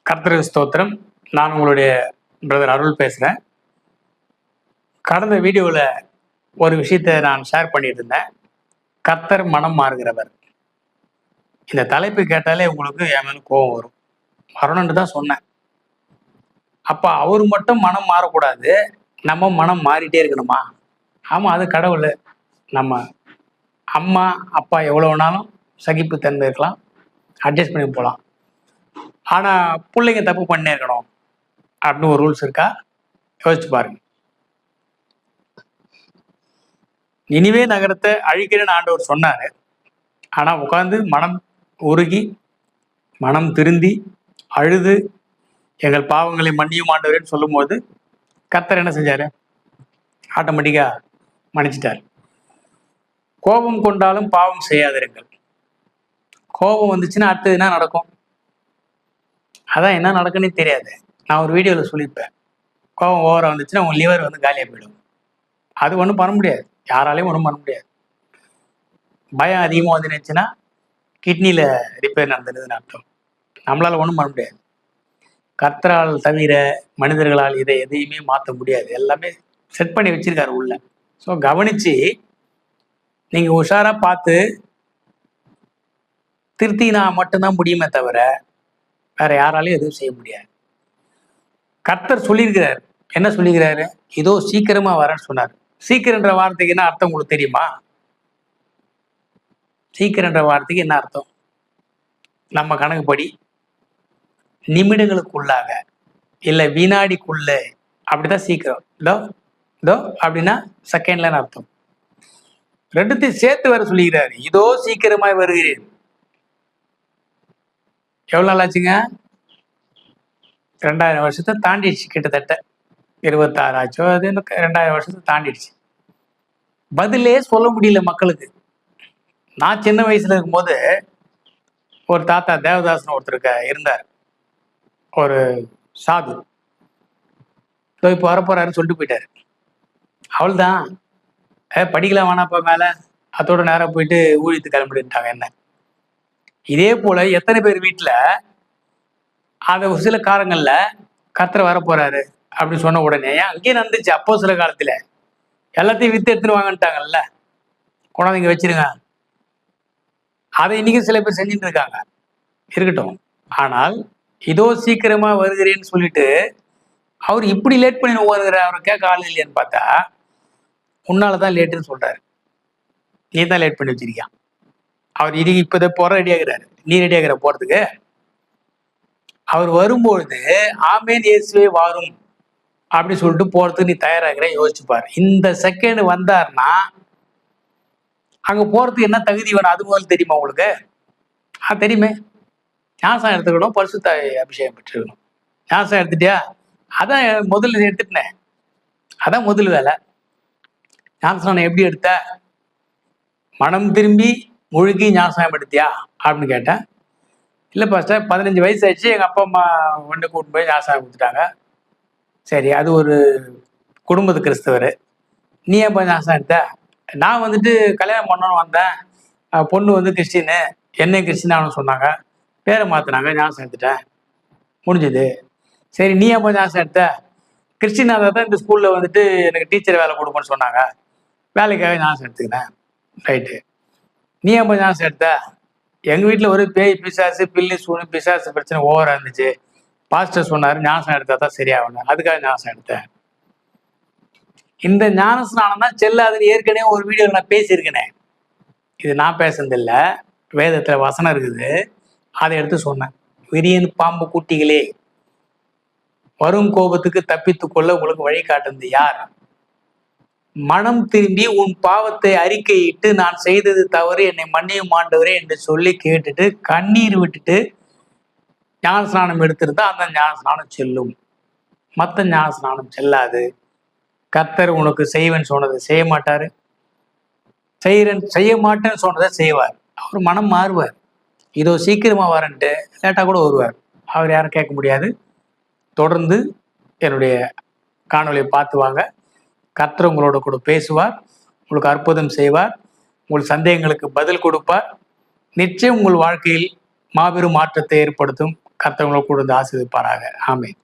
கர்த்தருக்கு ஸ்தோத்திரம். நான் உங்களுடைய பிரதர் அருள் பேசுகிறேன். கடந்த வீடியோவில் ஒரு விஷயத்தை நான் ஷேர் பண்ணிட்டு இருந்தேன். கர்த்தர் மனம் மாறுகிறவர். இந்த தலைப்பு கேட்டாலே உங்களுக்கு என் மேல கோபம் வரும். வரணும்னு தான் சொன்னேன். அப்போ அவர் மட்டும் மனம் மாறக்கூடாது, நம்ம மனம் மாறிட்டே இருக்கணுமா? ஆமாம், அது கடவுள். நம்ம அம்மா அப்பா எவ்வளோ வேணாலும் சகிப்புத்தன்மை இருக்கலாம், அட்ஜஸ்ட் பண்ணி போகலாம். ஆனால் பிள்ளைங்க தப்பு பண்ணே இருக்கணும் அப்படின்னு ஒரு ரூல்ஸ் இருக்கா? யோசிச்சு பாருங்க. நினிவே நகரத்தை அழிக்கிறேன்னு ஆண்டவர் சொன்னார். ஆனால் உட்காந்து மனம் உருகி மனம் திருந்தி அழுது எங்கள் பாவங்களை மன்னியும் ஆண்டவரேன்னு சொல்லும்போது கர்த்தர் என்ன செஞ்சார்? ஆட்டோமேட்டிக்காக மன்னிச்சிட்டார். கோபம் கொண்டாலும் பாவம் செய்யாதிருங்கள். கோபம் வந்துச்சுன்னா அடுத்தது என்ன நடக்கும்? அதான் என்ன நடக்குன்னு தெரியாது. நான் ஒரு வீடியோவில் சொல்லியிருப்பேன். கோபம் ஓவராக வந்துச்சுன்னா உங்கள் லிவர் வந்து காலியாக போயிடும். அது ஒன்றும் பண்ண முடியாது, யாராலையும் ஒன்றும் பண்ண முடியாது. பயம் அதிகமாக வந்துருந்துச்சுன்னா கிட்னியில் ரிப்பேர் நடந்துருதுன்னு அர்த்தம். நம்மளால் ஒன்றும் பண்ண முடியாது. கர்த்தரால் தவிர மனிதர்களால் இதை எதையுமே மாற்ற முடியாது. எல்லாமே செட் பண்ணி வச்சிருக்காரு உள்ள. ஸோ கவனித்து நீங்கள் உஷாராக பார்த்து திருத்தினா மட்டும்தான் முடியுமே தவிர வேற யாராலையும் எதுவும் செய்ய முடியாது. கர்த்தர் சொல்லியிருக்கிறார். என்ன சொல்லிக்கிறாரு? இதோ சீக்கிரமா வரேன்னு சொன்னார். சீக்கிரன்ற வார்த்தைக்கு என்ன அர்த்தம் உங்களுக்கு தெரியுமா? சீக்கிரன்ற வார்த்தைக்கு என்ன அர்த்தம்? நம்ம கணக்குப்படி நிமிடங்களுக்குள்ளாக இல்லை வினாடிக்குள்ள, அப்படிதான் சீக்கிரம். இதோ இதோ அப்படின்னா செகண்ட்லன்னு அர்த்தம். ரெண்டுத்தையும் சேர்த்து வர சொல்லிக்கிறாரு. இதோ சீக்கிரமாய் வருகிறேன். எவ்வளோ நாள் ஆச்சுங்க? 2000 வருஷத்தை தாண்டிடுச்சு. கிட்டத்தட்ட 26 ஆச்சோ, அது 2000 வருஷத்தை தாண்டிடுச்சு. பதிலே சொல்ல முடியல மக்களுக்கு. நான் சின்ன வயசுல இருக்கும்போது ஒரு தாத்தா தேவதாசன் ஒருத்தருக்கு இருந்தார், ஒரு சாது. இப்போ வரப்போறாருன்னு சொல்லிட்டு போயிட்டாரு. அவள்தான் படிக்கலாம் வேணாப்பா மேல, அதோட நேரம் போயிட்டு ஊழியத்து கிளம்பிட்டாங்க. என்ன இதே போல எத்தனை பேர் வீட்டில் அதை ஒரு சில காலங்கள்ல கர்த்தர் வரப்போறாரு அப்படின்னு சொன்ன உடனே அங்கேயே நடந்துச்சு. அப்போ சில காலத்துல எல்லாத்தையும் வித்து எடுத்துன்னு வாங்கன்ட்டாங்கல்ல, குழந்தைங்க வச்சிருங்க. அதை இன்னைக்கு சில பேர் செஞ்சுட்டு இருக்காங்க. இருக்கட்டும். ஆனால் இதோ சீக்கிரமா வருகிறேன்னு சொல்லிட்டு அவர் இப்படி லேட் பண்ணி வருகிற அவரை கேட்க ஆள் இல்லையான்னு பார்த்தா உன்னாலதான் லேட்டுன்னு சொல்றாரு. நீ தான் லேட் பண்ணி வச்சிருக்கான். அவர் இன்னைக்கு இப்போதை போற ரெடி ஆகுறாரு. நீ ரெடி ஆகுற போறதுக்கு? அவர் வரும்பொழுது ஆமேன் இயேசுவே வாரும் அப்படி சொல்லிட்டு போறதுக்கு நீ தயாராகிற. யோசிச்சுப்பாரு. இந்த செகண்ட் வந்தாருன்னா அங்க போறதுக்கு என்ன தகுதி வேணும்? அது முதல்ல தெரியுமா உங்களுக்கு? தெரியுமே. ஞாசம் எடுத்துக்கணும், பரிசுத்த அபிஷேகம் பெற்றுக்கணும். ஞாசம் எடுத்துட்டியா? அதான் முதல்ல எடுத்துட்டேன். அதான் முதல் வேலை. ஞானஸ்நானம் எப்படி எடுத்த? மனம் திரும்பி முழுகி ஞானஸ்நானம் எடுத்தியா அப்படின்னு கேட்டேன். இல்லை பாஸ்டர், 15 வயசு ஆயிடுச்சு, எங்கள் அப்பா அம்மா ஒன்று கூட்டு போய் ஞானஸ்நானம் கொடுத்துட்டாங்க. சரி, அது ஒரு குடும்பத்து கிறிஸ்தவர். நீ ஏன் போய் ஞானஸ்நானம் எடுத்த? நான் வந்துட்டு கல்யாணம் பண்ணணும்னு வந்தேன், பொண்ணு வந்து கிறிஸ்டின்னு, என்னையும் கிறிஸ்டின் சொன்னாங்க, பேரை மாற்றினாங்க, ஞானஸ்நானம் எடுத்துட்டேன், முடிஞ்சது. சரி, நீ ஏன் போய் ஞானஸ்நானம் எடுத்த? கிறிஸ்டின் தான் இந்த ஸ்கூலில் வந்துட்டு எனக்கு டீச்சர் வேலை கொடுப்போன்னு சொன்னாங்க, வேலைக்காக ஞானஸ்நானம் எடுத்துக்கினேன். ரைட்டு. நீ ஏன் போய் ஞானஸ்நானம் எடுத்த? எங்கள் வீட்டில் ஒரு பேய் பிசாசு பில்லி சூனு பிசாசு பிரச்சனை ஓவராக இருந்துச்சு, பாஸ்டர் சொன்னார் ஞானஸ்நானம் எடுத்தா தான் சரியாகணும், அதுக்காக ஞானஸ்நானம் எடுத்தேன். இந்த ஞானஸ்நானம் தான் செல்லாதுன்னு ஏற்கனவே ஒரு வீடியோவில் நான் பேசியிருக்கேனே. இது நான் பேசுனதில்லை, வேதத்தில் வசனம் இருக்குது, அதை எடுத்து சொன்னேன். விரியன் பாம்பு குட்டிகளே, வரும் கோபத்துக்கு தப்பித்து கொள்ள உங்களுக்கு வழி காட்டுறது யார்? மனம் திரும்பி உன் பாவத்தை அறிக்கையிட்டு நான் செய்தது தவறு, என்னை மன்னியும் ஆண்டவரே என்று சொல்லி கேட்டுட்டு கண்ணீர் விட்டுட்டு ஞானஸ்நானம் எடுத்திருந்தா அந்த ஞானஸ்நானம் செல்லும். மற்ற ஞானஸ்நானம் செல்லாது. கர்த்தர் உனக்கு செய்வேன்னு சொன்னதை செய்ய மாட்டாரு, செய்ய மாட்டேன்னு சொன்னதை செய்வார். அவர் மனம் மாறுவார். இதோ சீக்கிரமா வரன்ட்டு லேட்டா கூட வருவார். அவர் யாரும் கேட்க முடியாது. தொடர்ந்து என்னுடைய காணொலியை பார்த்து வாங்க. கர்த்தர் உங்களோட கூட பேசுவார், உங்களுக்கு அற்புதம் செய்வார், உங்கள் சந்தேகங்களுக்கு பதில் கொடுப்பார். நிச்சயம் உங்கள் வாழ்க்கையில் மாபெரும் மாற்றத்தை ஏற்படுத்தும். கர்த்தவங்களை கூட வந்து ஆசீர்வதிப்பாராக. ஆமென்.